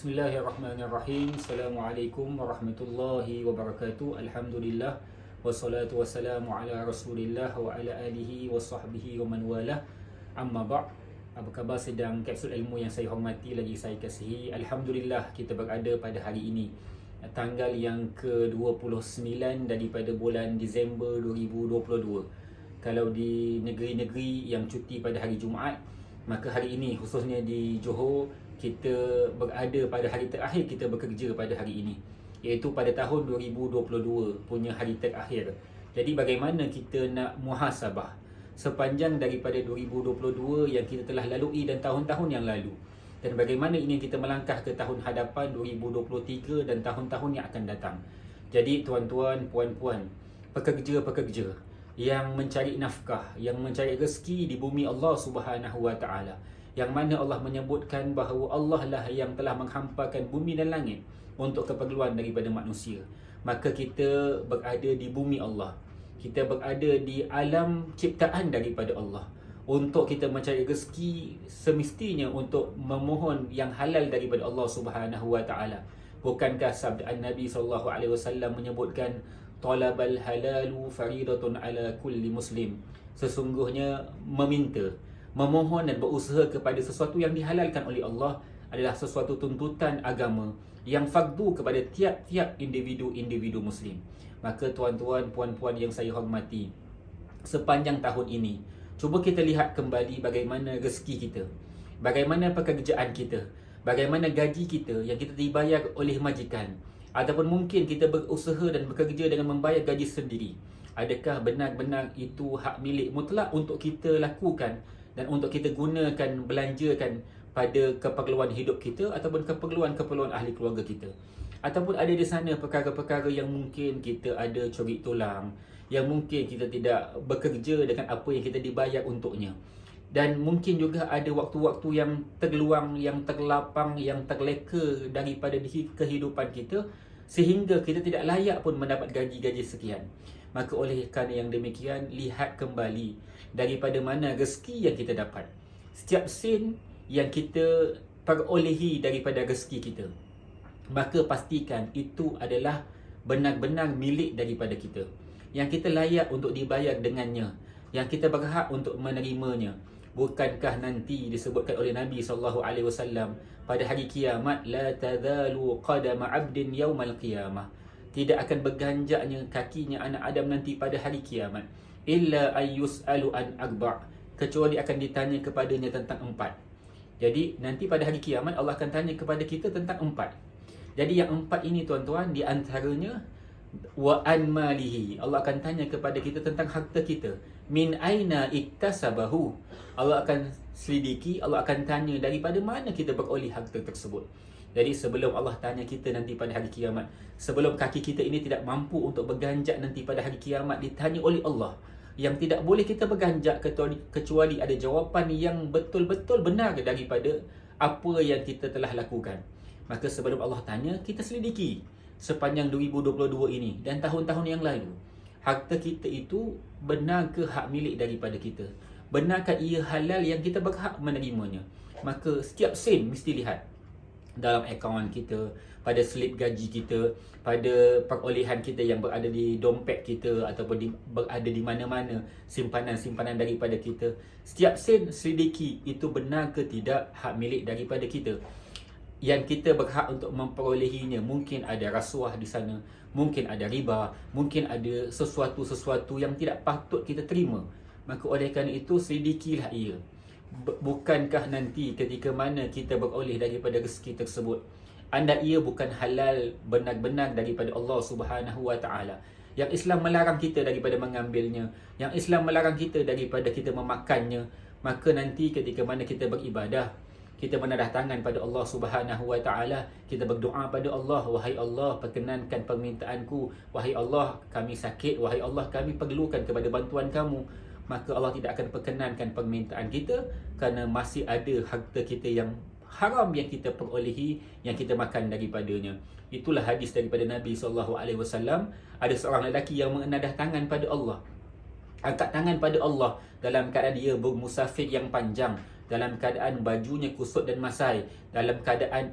Bismillahirrahmanirrahim. Assalamualaikum warahmatullahi wabarakatuh. Alhamdulillah. Wassalatu wassalamu ala rasulillah wa ala alihi wa sahbihi wa man walah. Amma ba'. Apa khabar sedang kapsul ilmu yang saya hormati lagi saya kasihi. Alhamdulillah kita berada pada hari ini, tanggal yang ke-29 daripada bulan Disember 2022. Kalau di negeri-negeri yang cuti pada hari Jumaat, maka hari ini khususnya di Johor, kita berada pada hari terakhir kita bekerja pada hari ini, iaitu pada tahun 2022 punya hari terakhir. Jadi bagaimana kita nak muhasabah sepanjang daripada 2022 yang kita telah lalui dan tahun-tahun yang lalu, dan bagaimana ini kita melangkah ke tahun hadapan 2023 dan tahun-tahun yang akan datang. Jadi tuan-tuan, puan-puan, pekerja-pekerja yang mencari nafkah, yang mencari rezeki di bumi Allah Subhanahu Wa Taala, yang mana Allah menyebutkan bahawa Allah lah yang telah menghampakan bumi dan langit untuk keperluan daripada manusia. Maka kita berada di bumi Allah, kita berada di alam ciptaan daripada Allah untuk kita mencari rezeki, semestinya untuk memohon yang halal daripada Allah Subhanahu Wa Taala. Bukankah sabda Nabi SAW menyebutkan talabal halalu faridatun ala kulli muslim, sesungguhnya meminta, memohon dan berusaha kepada sesuatu yang dihalalkan oleh Allah adalah sesuatu tuntutan agama yang fardu kepada tiap-tiap individu muslim. Maka tuan-tuan, puan-puan yang saya hormati, sepanjang tahun ini, cuba kita lihat kembali bagaimana rezeki kita, bagaimana pekerjaan kita, bagaimana gaji kita yang kita dibayar oleh majikan, ataupun mungkin kita berusaha dan bekerja dengan membayar gaji sendiri. Adakah benar-benar itu hak milik mutlak untuk kita lakukan dan untuk kita gunakan, belanjakan pada keperluan hidup kita ataupun keperluan ahli keluarga kita? Ataupun ada di sana perkara-perkara yang mungkin kita ada curi tulang, yang mungkin kita tidak bekerja dengan apa yang kita dibayar untuknya, dan mungkin juga ada waktu-waktu yang terluang, yang terlapang, yang terleka daripada kehidupan kita, sehingga kita tidak layak pun mendapat gaji-gaji sekian. Maka oleh kerana yang demikian, lihat kembali daripada mana rezeki yang kita dapat. Setiap sen yang kita perolehi daripada rezeki kita, maka pastikan itu adalah benar-benar milik daripada kita, yang kita layak untuk dibayar dengannya, yang kita berhak untuk menerimanya. Bukankah nanti disebutkan oleh Nabi SAW pada hari kiamat, la tazalu qadama 'abdin yaumal qiyamah, tidak akan berganjaknya kakinya anak Adam nanti pada hari kiamat, illa ayyus'alu an arba', kecuali akan ditanya kepadanya tentang 4. Jadi nanti pada hari kiamat Allah akan tanya kepada kita tentang 4. Jadi yang 4 ini tuan-tuan, di antaranya wa an malihi, Allah akan tanya kepada kita tentang harta kita. Min aina iktasabahu, Allah akan selidiki, Allah akan tanya daripada mana kita beroleh harta tersebut. Jadi sebelum Allah tanya kita nanti pada hari kiamat, sebelum kaki kita ini tidak mampu untuk berganjak nanti pada hari kiamat, ditanya oleh Allah, yang tidak boleh kita berganjak kecuali ada jawapan yang betul-betul benar daripada apa yang kita telah lakukan. Maka sebelum Allah tanya, kita selidiki sepanjang 2022 ini dan tahun-tahun yang lalu, harta kita itu benar ke hak milik daripada kita? Benarkah ia halal yang kita berhak menerimanya? Maka setiap sen mesti lihat dalam akaun kita, pada slip gaji kita, pada perolehan kita yang berada di dompet kita ataupun berada di mana-mana simpanan-simpanan daripada kita. Setiap sen selidiki itu benar ke tidak hak milik daripada kita, yang kita berhak untuk memperolehinya. Mungkin ada rasuah di sana, mungkin ada riba, mungkin ada sesuatu-sesuatu yang tidak patut kita terima. Maka oleh kerana itu, selidikilah ia. Bukankah nanti ketika mana kita beroleh daripada rezeki tersebut, anda ia bukan halal benar-benar daripada Allah Subhanahu Wa Taala, yang Islam melarang kita daripada mengambilnya, yang Islam melarang kita daripada kita memakannya, maka nanti ketika mana kita beribadah, kita menadah tangan pada Allah Subhanahu Wa Taala, kita berdoa pada Allah, wahai Allah, perkenankan permintaanku, wahai Allah, kami sakit, wahai Allah, kami perlukan kepada bantuan kamu, maka Allah tidak akan perkenankan permintaan kita kerana masih ada harta kita yang haram yang kita perolehi, yang kita makan daripadanya. Itulah hadis daripada Nabi SAW. Ada seorang lelaki yang menadah tangan pada Allah, angkat tangan pada Allah dalam keadaan dia bermusafir yang panjang, dalam keadaan bajunya kusut dan masai, dalam keadaan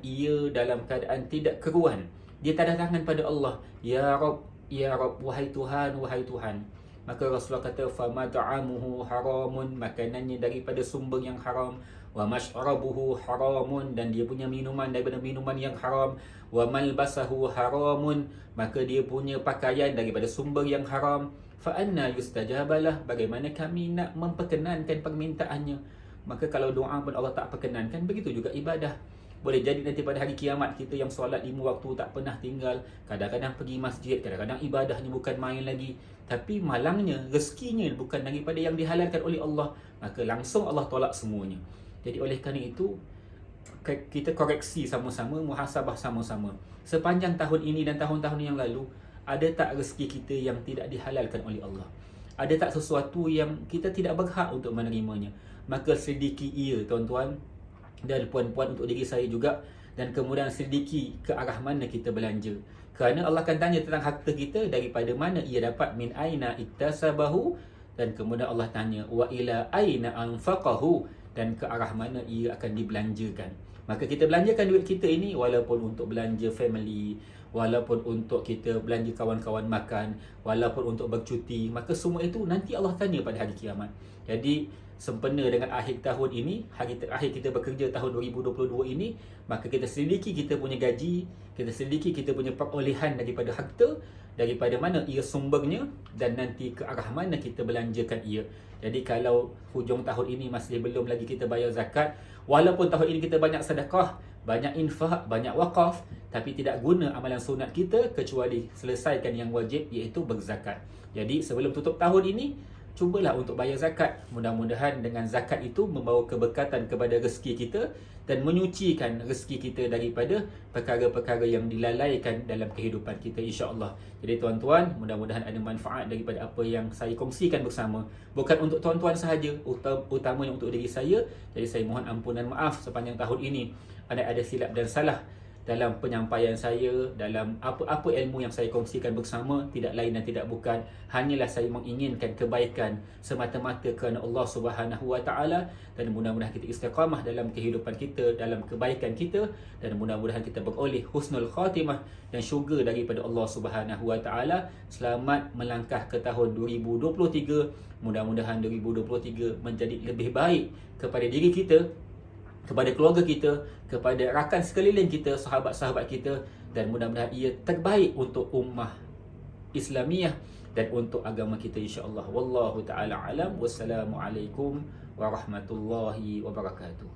dalam keadaan tidak keruan, dia tanda tangan pada Allah, ya Rabb, ya Rabb, wahai Tuhan, wahai Tuhan. Maka Rasulullah kata, fama ta'amuhu haramun, makanannya daripada sumber yang haram, wa mashrabuhu haramun, dan dia punya minuman daripada minuman yang haram, wa malbasahu haramun, maka dia punya pakaian daripada sumber yang haram. Fa anna yustajabalah, bagaimana kami nak memperkenankan permintaannya? Maka kalau doa pun Allah tak perkenankan, begitu juga ibadah. Boleh jadi nanti pada hari kiamat kita yang solat 5 waktu tak pernah tinggal, kadang-kadang pergi masjid, kadang-kadang ibadahnya bukan main lagi, tapi malangnya rezekinya bukan daripada yang dihalalkan oleh Allah, maka langsung Allah tolak semuanya. Jadi oleh kerana itu, kita koreksi sama-sama, muhasabah sama-sama. Sepanjang tahun ini dan tahun-tahun yang lalu, ada tak rezeki kita yang tidak dihalalkan oleh Allah? Ada tak sesuatu yang kita tidak berhak untuk menerimanya? Maka sedikit ia, tuan-tuan dan puan-puan, untuk diri saya juga, dan kemudian sedikit ke arah mana kita belanja. Kerana Allah akan tanya tentang harta kita, daripada mana ia dapat, min aina iktasabahu, dan kemudian Allah tanya wa ila aina anfaqahu, dan ke arah mana ia akan dibelanjakan. Maka kita belanjakan duit kita ini, walaupun untuk belanja family, walaupun untuk kita belanja kawan-kawan makan, walaupun untuk bercuti, maka semua itu nanti Allah tanya pada hari kiamat. Jadi sempena dengan akhir tahun ini, hari terakhir kita bekerja tahun 2022 ini, maka kita selidiki kita punya gaji, kita selidiki kita punya perolehan daripada harta, daripada mana ia sumbernya, dan nanti ke arah mana kita belanjakan ia. Jadi kalau hujung tahun ini masih belum lagi kita bayar zakat, walaupun tahun ini kita banyak sedekah, banyak infak, banyak wakaf, tapi tidak guna amalan sunat kita kecuali selesaikan yang wajib, iaitu berzakat. Jadi sebelum tutup tahun ini, cubalah untuk bayar zakat. Mudah-mudahan dengan zakat itu membawa keberkatan kepada rezeki kita dan menyucikan rezeki kita daripada perkara-perkara yang dilalaikan dalam kehidupan kita, insya-Allah. Jadi tuan-tuan, mudah-mudahan ada manfaat daripada apa yang saya kongsikan bersama. Bukan untuk tuan-tuan sahaja, utamanya untuk diri saya. Jadi saya mohon ampunan maaf sepanjang tahun ini ada silap dan salah dalam penyampaian saya, dalam apa-apa ilmu yang saya kongsikan bersama, tidak lain dan tidak bukan, hanyalah saya menginginkan kebaikan semata-mata kerana Allah Subhanahu Wa Taala, dan mudah-mudahan kita istiqamah dalam kehidupan kita, dalam kebaikan kita, dan mudah-mudahan kita beroleh husnul khatimah dan syurga daripada Allah Subhanahu Wa Taala. Selamat melangkah ke tahun 2023. Mudah-mudahan 2023 menjadi lebih baik kepada diri kita, kepada keluarga kita, kepada rakan sekeliling kita, sahabat-sahabat kita, dan mudah-mudahan ia terbaik untuk ummah Islamiah dan untuk agama kita, insya-Allah. Wallahu taala alam. Wassalamualaikum warahmatullahi wabarakatuh.